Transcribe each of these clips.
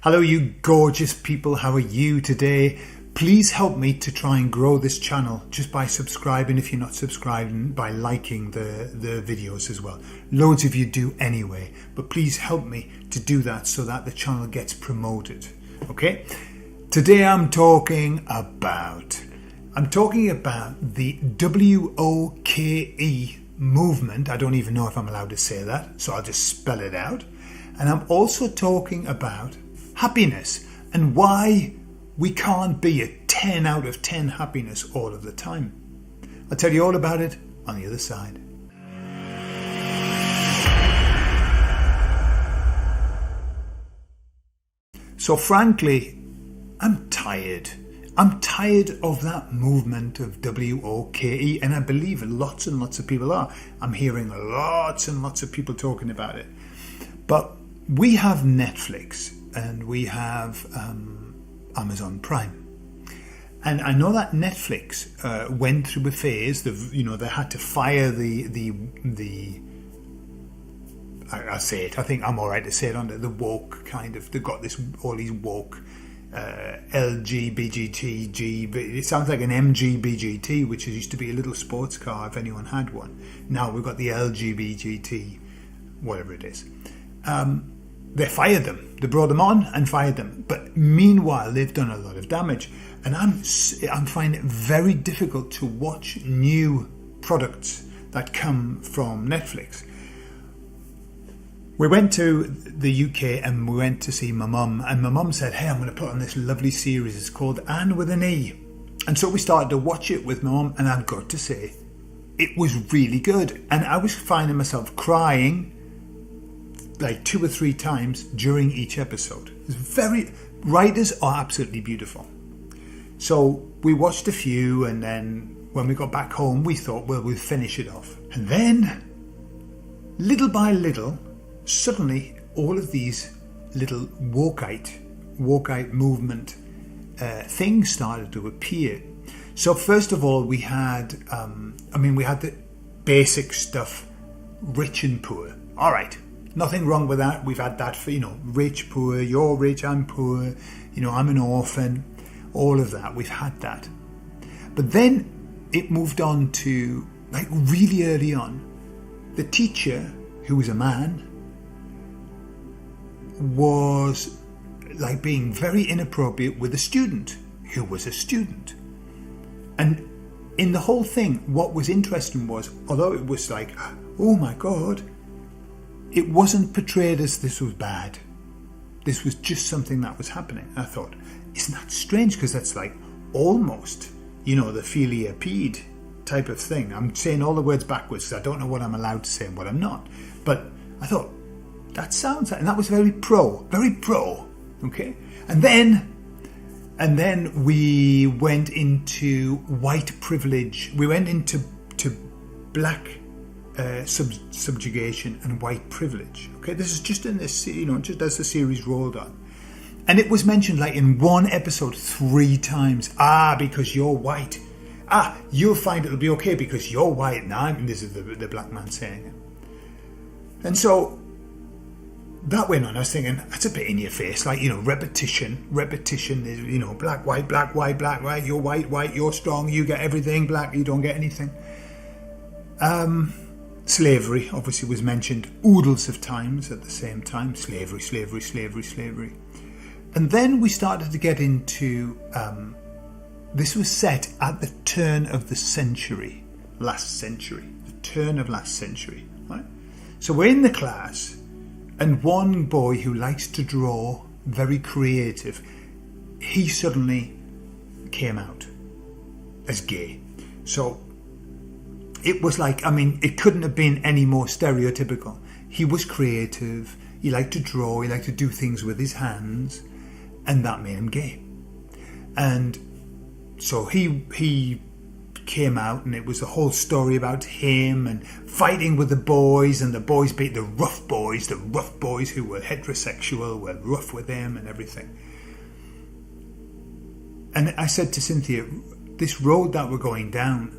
Hello, you gorgeous people. How are you today? Please help me to try and grow this channel just by subscribing if you're not subscribing, by liking the videos as well. Loads of you do anyway, but please help me to do that so that the channel gets promoted. Okay? Today I'm talking about the WOKE movement. I don't even know if I'm allowed to say that, so I'll just spell it out. And I'm also talking about happiness and why we can't be a 10 out of 10 happiness all of the time. I'll tell you all about it on the other side. So frankly, I'm tired. I'm tired of that movement of WOKE, and I believe lots and lots of people are. I'm hearing lots and lots of people talking about it. But we have Netflix and we have Amazon Prime. And I know that Netflix went through a phase. They had to fire I say it. I think I'm all right to say it under the woke kind of. They've got all these woke LGBTG. It sounds like an MGBGT, which used to be a little sports car if anyone had one. Now we've got the LGBT, whatever it is. They fired them. They brought them on and fired them. But meanwhile, they've done a lot of damage. And I'm finding it very difficult to watch new products that come from Netflix. We went to the UK and we went to see my mum. And my mum said, hey, I'm going to put on this lovely series. It's called Anne with an E. And so we started to watch it with my mum. And I've got to say, it was really good. And I was finding myself crying like 2 or 3 times during each episode. Writers are absolutely beautiful. So we watched a few, and then when we got back home, we thought, well, we'll finish it off. And then, little by little, suddenly all of these little wokeite movement things started to appear. So first of all, we had the basic stuff, rich and poor. All right. Nothing wrong with that. We've had that for, rich, poor, you're rich, I'm poor, I'm an orphan, all of that. We've had that. But then it moved on to, like really early on, the teacher, who was a man, was like being very inappropriate with a student, who was a student. And in the whole thing, what was interesting was, although it was like, oh my God, it wasn't portrayed as this was bad. This was just something that was happening. I thought, isn't that strange? Because that's like almost, the philia pede type of thing. I'm saying all the words backwards because I don't know what I'm allowed to say and what I'm not. But I thought, that sounds like, and that was very pro, okay? And then we went into white privilege. We went into black subjugation and white privilege. Okay, this is just in this, just as the series rolled on, and it was mentioned like in one episode 3 times. Because you're white. You'll find it'll be okay because you're white. Now, this is the black man saying it, and so that went on. I was thinking that's a bit in your face, like repetition is black, white, black, white, black, white. You're white, you're strong, you get everything. Black, you don't get anything. Slavery obviously was mentioned oodles of times at the same time. Slavery. And then we started to get into, this was set at the turn of the century, the turn of last century, right? So we're in the class, and one boy who likes to draw, very creative, he suddenly came out as gay. So it was like, it couldn't have been any more stereotypical. He was creative, he liked to draw, he liked to do things with his hands, and that made him gay. And so he came out, and it was a whole story about him and fighting with the boys, and the boys beat the rough boys who were heterosexual were rough with him and everything. And I said to Cynthia, this road that we're going down,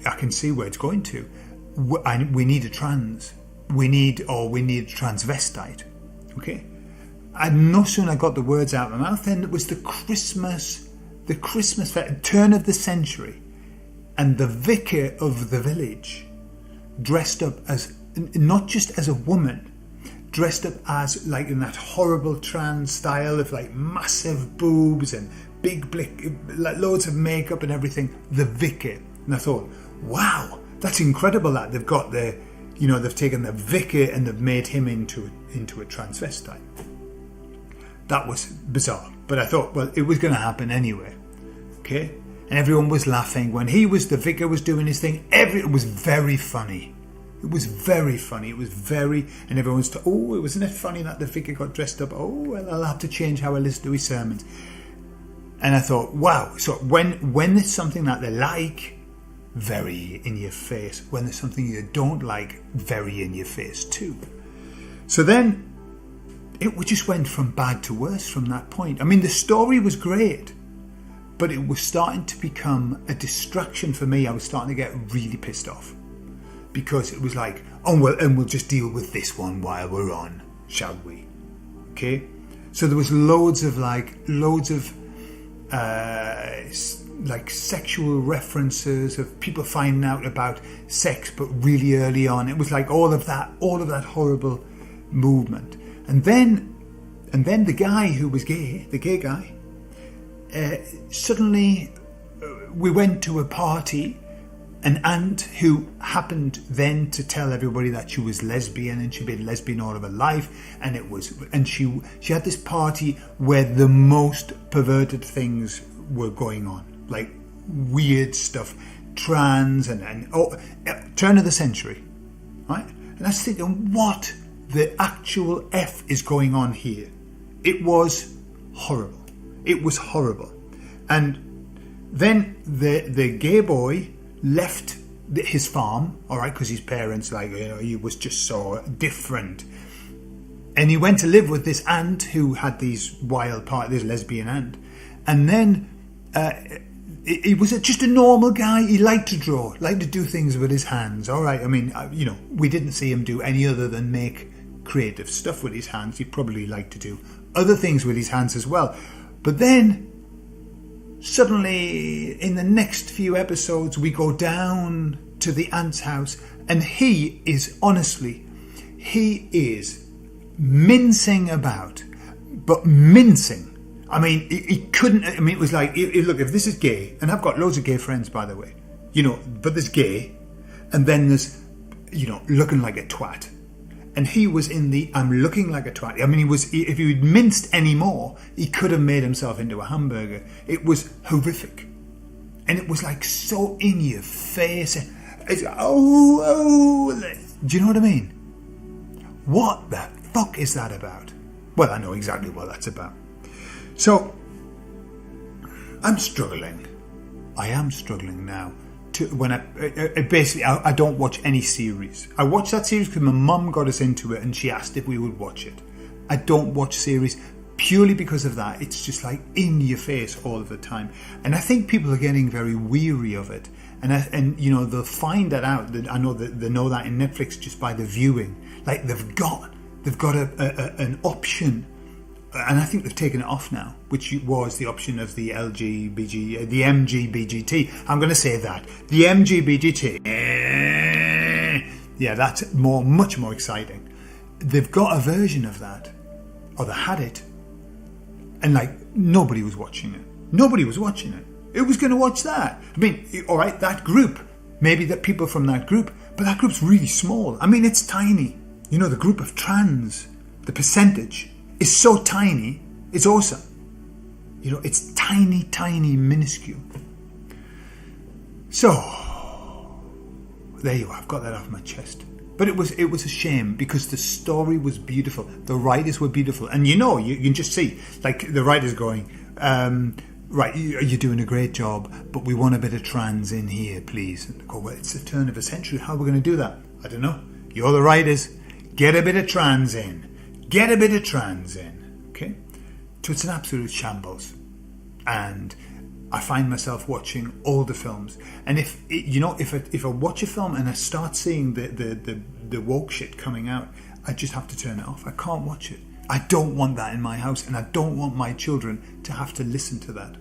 I can see where it's going to. We need a trans. We need a transvestite. Okay? I'd no sooner got the words out of my mouth, then it was the Christmas turn of the century, and the vicar of the village, dressed up as, not just as a woman, dressed up as like in that horrible trans style of like massive boobs and big like loads of makeup and everything, the vicar. And I thought, wow, that's incredible that they've got they've taken the vicar and they've made him into a transvestite. That was bizarre, but I thought, well, it was going to happen anyway, okay? And everyone was laughing when the vicar was doing his thing. It was very funny. It was very funny. And everyone was, wasn't it funny that the vicar got dressed up? Oh, well, I'll have to change how I listen to his sermons. And I thought, wow. So when there's something that they like, very in your face. When there's something you don't like, very in your face too. So then it just went from bad to worse from that point. I mean, the story was great, but it was starting to become a distraction for me. I was starting to get really pissed off. Because it was like, we'll just deal with this one while we're on, shall we? Okay? So there was loads of sexual references of people finding out about sex, but really early on. It was like all of that horrible movement. And then the guy who was gay, the gay guy, suddenly we went to a party. An aunt who happened then to tell everybody that she was lesbian and she'd been lesbian all of her life, and she had this party where the most perverted things were going on, like weird stuff, trans and turn of the century, right? And I was thinking, what the actual F is going on here? It was horrible. And then the gay boy left his farm, all right, because his parents, he was just so different, and he went to live with this aunt who had these wild parties, this lesbian aunt, and then he was just a normal guy. He liked to draw, liked to do things with his hands, all right. I mean, we didn't see him do any other than make creative stuff with his hands. He probably liked to do other things with his hands as well, but then suddenly, in the next few episodes, we go down to the aunt's house, and he is mincing about, but mincing. I mean, he couldn't. I mean, it was like, look, if this is gay, and I've got loads of gay friends, by the way, but there's gay, and then there's, looking like a twat. And he was in the I'm looking like a twat. I mean, if he had minced any more, he could have made himself into a hamburger. It was horrific. And it was like so in your face. It's, do you know what I mean? What the fuck is that about? Well, I know exactly what that's about. So, I'm struggling. I am struggling now. I don't watch any series. I watched that series because my mum got us into it and she asked if we would watch it. I don't watch series purely because of that. It's just like in your face all of the time, and I think people are getting very weary of it. And they'll find that out. I know that they know that in Netflix just by the viewing. Like they've got an option. And I think they've taken it off now, which was the option of the MGBGT. I'm going to say that. The MGBGT. Yeah, that's much more exciting. They've got a version of that. Or they had it. And nobody was watching it. It was going to watch that. I mean, all right, that group. Maybe the people from that group. But that group's really small. I mean, it's tiny. The group of trans, the percentage is so tiny, it's awesome. It's tiny, minuscule. So, there you are, I've got that off my chest. But it was a shame because the story was beautiful. The writers were beautiful. And you can just see, the writers going, right, you're doing a great job, but we want a bit of trans in here, please. And they go, well, it's the turn of a century. How are we going to do that? I don't know. You're the writers. Get a bit of trans in. Okay? So it's an absolute shambles. And I find myself watching older films. And if I watch a film and I start seeing the woke shit coming out, I just have to turn it off. I can't watch it. I don't want that in my house, and I don't want my children to have to listen to that.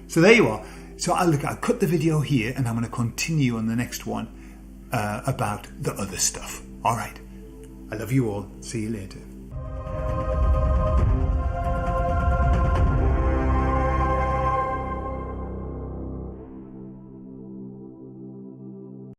So there you are. So I'll cut the video here, and I'm going to continue on the next one about the other stuff. All right. I love you all. See you later.